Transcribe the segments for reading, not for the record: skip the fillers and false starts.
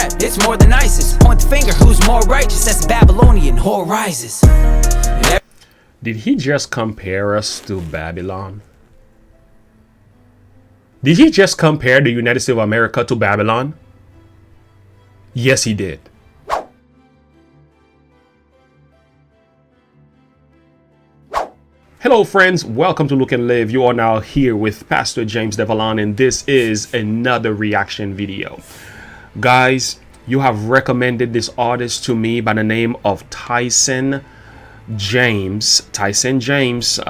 rap, it's more than ISIS. Point the finger, who's more righteous as the Babylonian whore rises. Did he just compare us to Babylon? Did he just compare the United States of America to Babylon? Yes, he did. Hello friends, welcome to Look and Live. You are now here with Pastor James Devalon, and this is another reaction video. Guys, you have recommended this artist to me by the name of Tyson James. Tyson James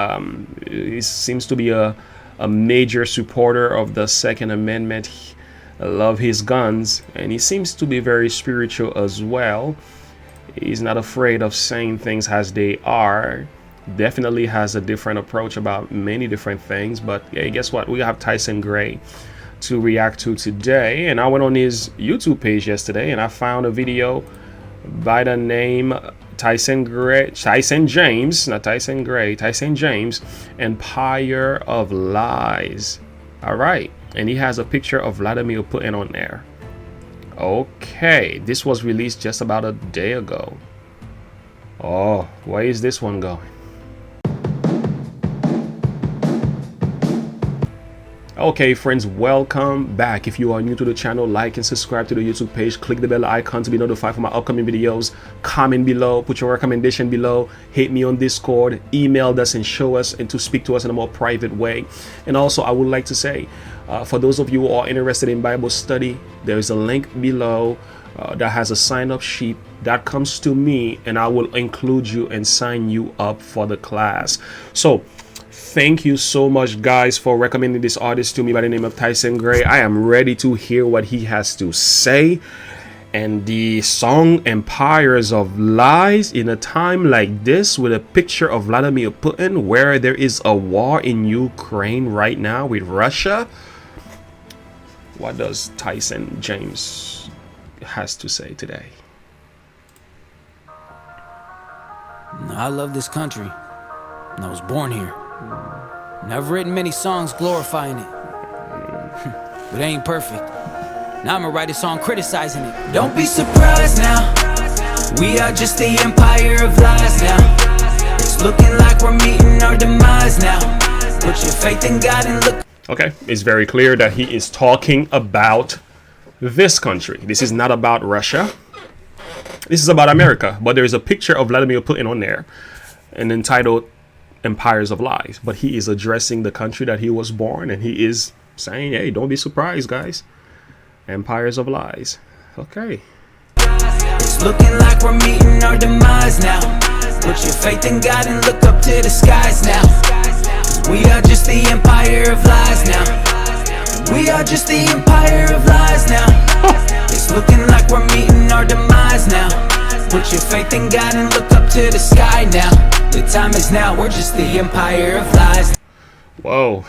he seems to be a major supporter of the Second Amendment. I love his guns, and he seems to be very spiritual as well. He's not afraid of saying things as they are. Definitely has a different approach about many different things. But yeah, guess what? We have Tyson Gray to react to today, and I went on his YouTube page yesterday and I found a video by the name Tyson James, not Tyson Gray, Tyson James, Empire of Lies. All right, and he has a picture of Vladimir Putin on there. Okay, this was released just about a day ago. Oh, where is this one going? Okay friends, welcome back. If you are new to the channel, like and subscribe to the YouTube page, click the bell icon to be notified for my upcoming videos, comment below, put your recommendation below, hit me on Discord, email us and show us and to speak to us in a more private way. And also I would like to say, for those of you who are interested in Bible study, there is a link below that has a sign up sheet that comes to me, and I will include you and sign you up for the class. So thank you so much guys for recommending this artist to me by the name of Tyson Gray. I am ready to hear what he has to say. And the song Empires of Lies, in a time like this with a picture of Vladimir Putin, where there is a war in Ukraine right now with Russia. What does Tyson James has to say today? I love this country, and I was born here. And I've written many songs glorifying it, but it ain't perfect. Now I'm gonna write a song criticizing it. Don't be surprised now, we are just the empire of lies now. It's looking like we're meeting our demise now. Put your faith in God and look. Okay, it's very clear that he is talking about this country. This is not about Russia. This is about America. But there is a picture of Vladimir Putin on there and entitled Empires of Lies. But he is addressing the country that he was born, and he is saying, hey, don't be surprised, guys. Empires of Lies. Okay. It's looking like we're meeting our demise now. Put your faith in God and look up to the skies now. We are just the empire of lies now. We are just the empire of lies now. It's looking like we're meeting our demise now. Put your faith in God and look up to the sky now. The time is now, we're just the empire of lies. Whoa.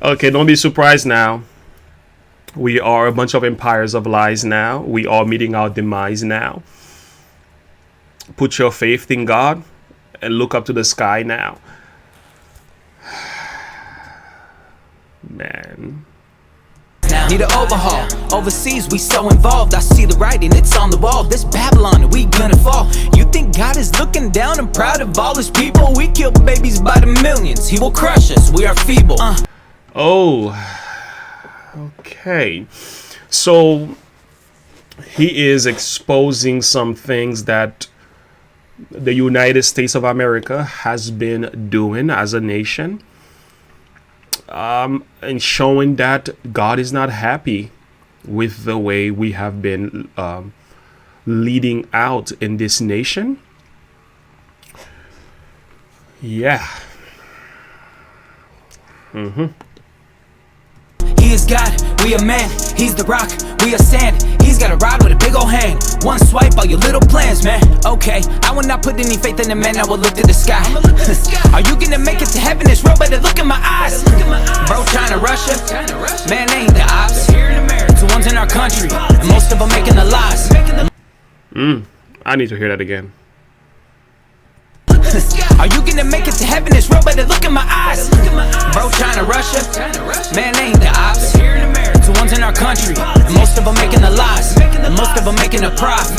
Okay, don't be surprised now. We are a bunch of empires of lies now. We are meeting our demise now. Put your faith in God and look up to the sky now. Man. Need an overhaul. Overseas, we so involved. I see the writing, it's on the wall. This Babylon, we gonna fall. You think God is looking down and proud of all his people? We kill babies by the millions. He will crush us, we are feeble. Oh, okay. So he is exposing some things that the United States of America has been doing as a nation. And showing that God is not happy with the way we have been leading out in this nation. Yeah. He is God, we are man. He's the rock, we are sand. He's got a rod with a big old hand. One swipe, all your little plans, man. Okay, I will not put any faith in a man, I will look to the sky. Are you gonna make it to heaven? It's real, better look in my eyes. Bro, China, Russia, man, ain't the ops. It's the ones in our country, and most of them making the lies. I need to hear that again. Are you gonna make it to heaven? It's real, better look in my eyes. Bro, China, Russia, man, ain't the ops. It's the ones in our country, and most of them making the lies. a profit.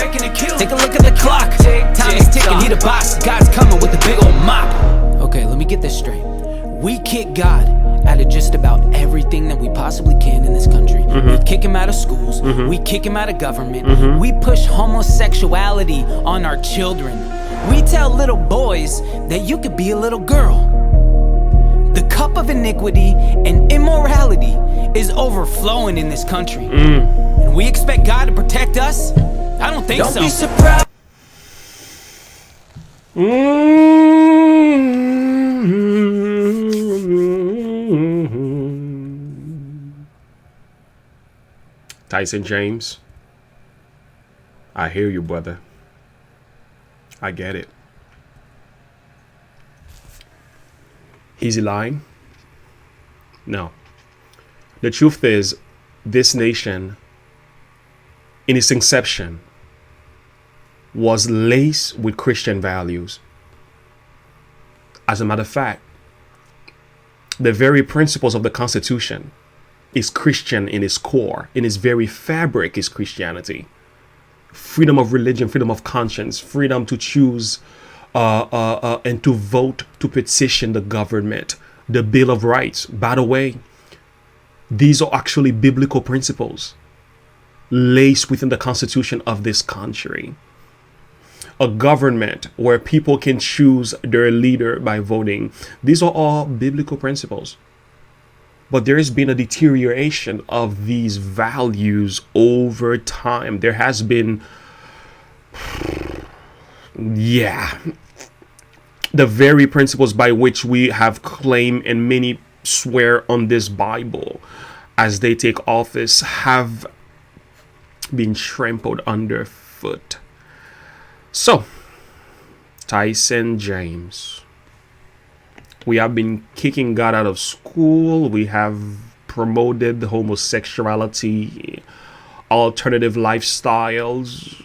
Take a look at the clock. Time is ticking, he the boss. God's coming with a big old mop. Okay, let me get this straight. We kick God out of just about everything that we possibly can in this country. We kick him out of schools. We kick him out of government. We push homosexuality on our children. We tell little boys that you could be a little girl. The cup of iniquity and immorality is overflowing in this country. And we expect God to protect us? I don't think so. Don't be surprised. Tyson James, I hear you, brother. I get it. Is he lying? No. The truth is, this nation, in its inception, was laced with Christian values. As a matter of fact, the very principles of the Constitution is Christian in its core. In its very fabric is Christianity. Freedom of religion, freedom of conscience, freedom to choose and to vote, to petition the government, the Bill of Rights. By the way, these are actually biblical principles laced within the Constitution of this country. A government where people can choose their leader by voting. These are all biblical principles. But there has been a deterioration of these values over time. There has been, the very principles by which we have claimed and many swear on this Bible as they take office have been trampled underfoot. So, Tyson James. We have been kicking God out of school. We have promoted homosexuality, alternative lifestyles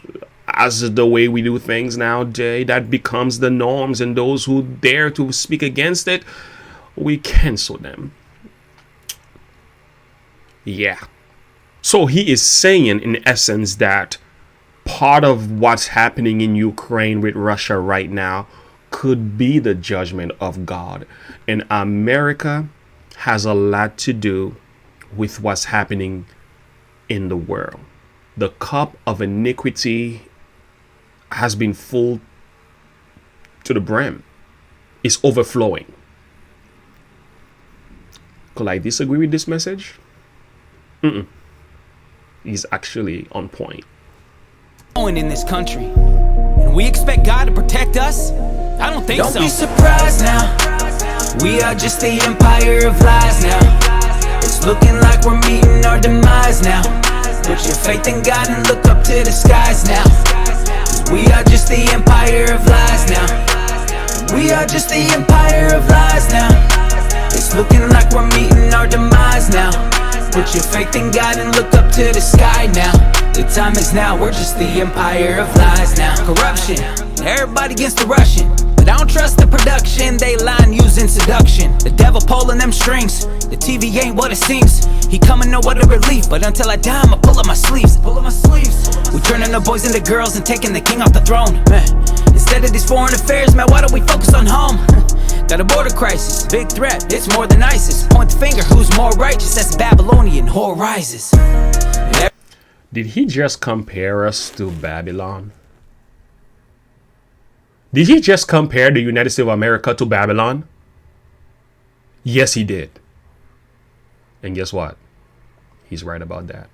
as the way we do things nowadays. That becomes the norms, and those who dare to speak against it, we cancel them. Yeah. So he is saying, in essence, that part of what's happening in Ukraine with Russia right now could be the judgment of God. And America has a lot to do with what's happening in the world. The cup of iniquity has been full to the brim. It's overflowing. Could I disagree with this message? He's actually on point. In this country, and we expect God to protect us? I don't think so. Don't be surprised now. We are just the empire of lies now. It's looking like we're meeting our demise now. Put your faith in God and look up to the skies now. We are just the empire of lies now. We are just the empire of lies now. It's looking like we're meeting our demise now. Put your faith in God and look up to the sky now. The time is now, we're just the empire of lies now. Corruption, everybody against the Russian. But I don't trust the production, they line using seduction. The devil pulling them strings, the TV ain't what it seems. He coming no other relief, but until I die I'ma pull up my sleeves. We turning the boys into girls and taking the king off the throne. Man, instead of these foreign affairs, man, why don't we focus on home? Got a border crisis, big threat, it's more than ISIS. Point the finger, who's more righteous as Babylonian whore rises. Did he just compare us to Babylon? Did he just compare the United States of America to Babylon? Yes, he did. And guess what? He's right about that.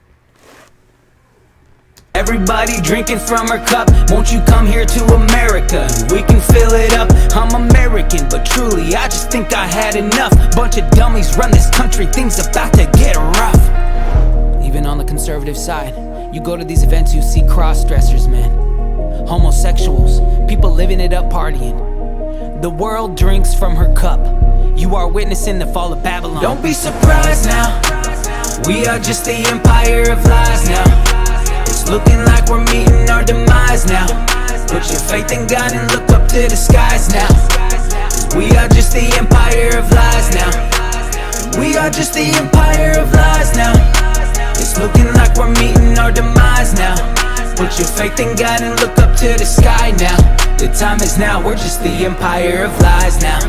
Everybody drinking from her cup. Won't you come here to America? We can fill it up. I'm American, but truly I just think I had enough. Bunch of dummies run this country, things about to get rough. Even on the conservative side, you go to these events, you see cross-dressers, man. Homosexuals, people living it up, partying. The world drinks from her cup. You are witnessing the fall of Babylon. Don't be surprised now. We are just the empire of lies now. It's looking like we're meeting our demise now. Put your faith in God and look up to the skies now. We are just the empire of lies now. We are just the empire of lies now. It's looking like we're meeting our demise now. Put Put your faith in God and look up to the sky now. The time is now, we're just the empire of lies now.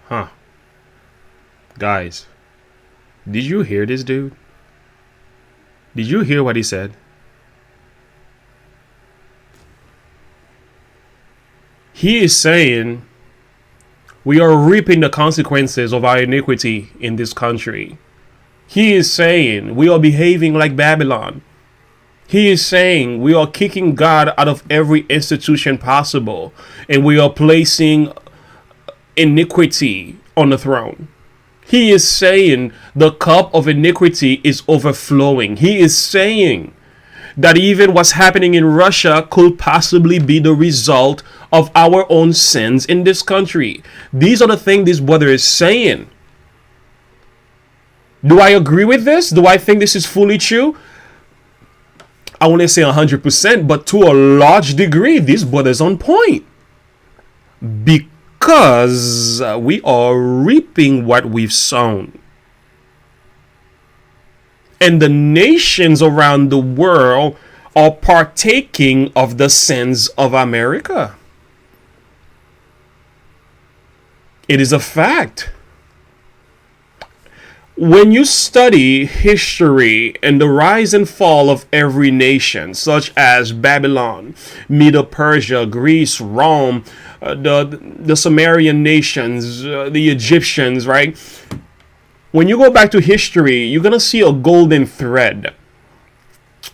Huh. Guys, did you hear this dude? Did you hear what he said? He is saying we are reaping the consequences of our iniquity in this country. He is saying we are behaving like Babylon. He is saying we are kicking God out of every institution possible, and we are placing iniquity on the throne. He is saying the cup of iniquity is overflowing. He is saying that even what's happening in Russia could possibly be the result of our own sins in this country. These are the things this brother is saying. Do I agree with this? Do I think this is fully true? I won't say 100%, but to a large degree, this brother's on point. Because we are reaping what we've sown. And the nations around the world are partaking of the sins of America. It is a fact. When you study history and the rise and fall of every nation, such as Babylon, Medo-Persia, Greece, Rome, the Sumerian nations, the Egyptians, right? When you go back to history, you're going to see a golden thread.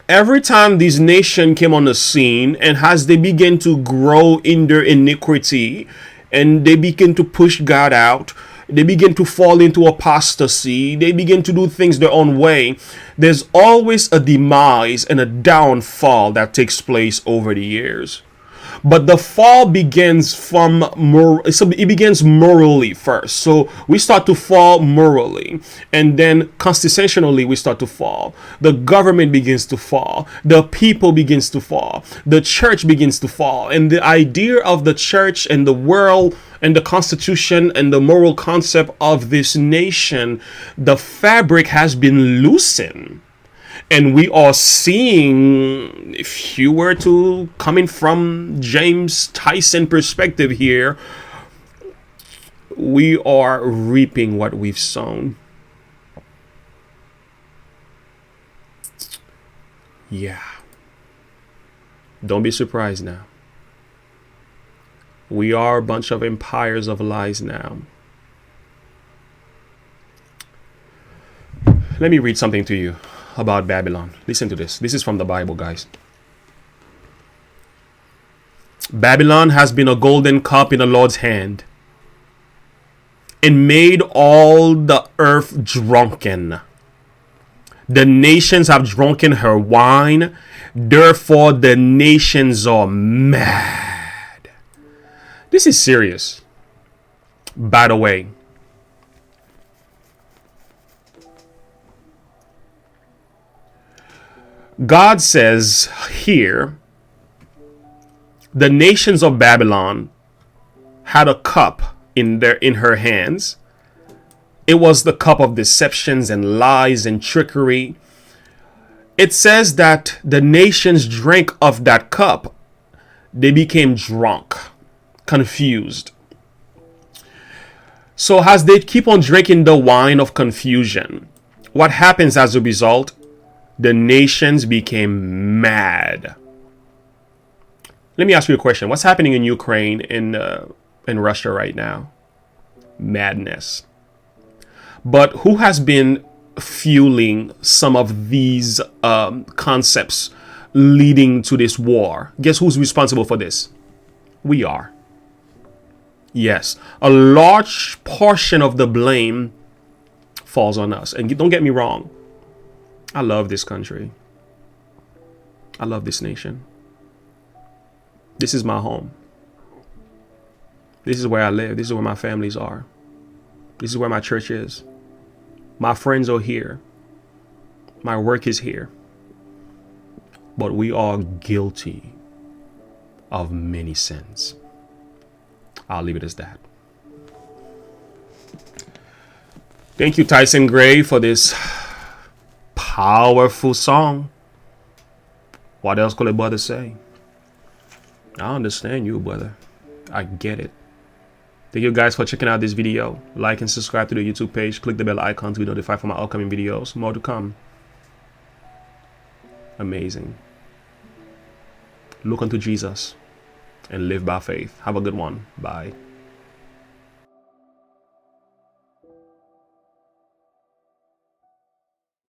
Every time these nations came on the scene, and as they begin to grow in their iniquity, and they begin to push God out, they begin to fall into apostasy, they begin to do things their own way, there's always a demise and a downfall that takes place over the years. But the fall begins it begins morally first. So we start to fall morally, and then constitutionally we start to fall. The government begins to fall. The people begins to fall. The church begins to fall. And the idea of the church and the world and the constitution and the moral concept of this nation, the fabric has been loosened. And we are seeing, if you were to coming from James Tyson perspective here, we are reaping what we've sown. Yeah. Don't be surprised now. We are a bunch of empires of lies now. Let me read something to you about Babylon. Listen to this. This is from the Bible, guys. Babylon has been a golden cup in the Lord's hand and made all the earth drunken. The nations have drunken her wine, therefore the nations are mad. This is serious. By the way, God says here, the nations of Babylon had a cup in her hands. It was the cup of deceptions and lies and trickery. It says that the nations drank of that cup. They became drunk, confused. So as they keep on drinking the wine of confusion, what happens as a result? The nations became mad. Let me ask you a question. What's happening in Ukraine, in Russia right now? Madness. But who has been fueling some of these concepts leading to this war? Guess who's responsible for this? We are. Yes, a large portion of the blame falls on us. And don't get me wrong. I love this country. I love this nation. This is my home. This is where I live. This is where my families are. This is where my church is. My friends are here. My work is here. But we are guilty of many sins. I'll leave it as that. Thank you, Tyson Gray, for this powerful song. What else could a brother say? I understand you, brother. I get it. Thank you guys for checking out this video. Like and subscribe to the YouTube page. Click the bell icon to be notified for my upcoming videos. More to come. Amazing. Look unto Jesus and live by faith. Have a good one. Bye.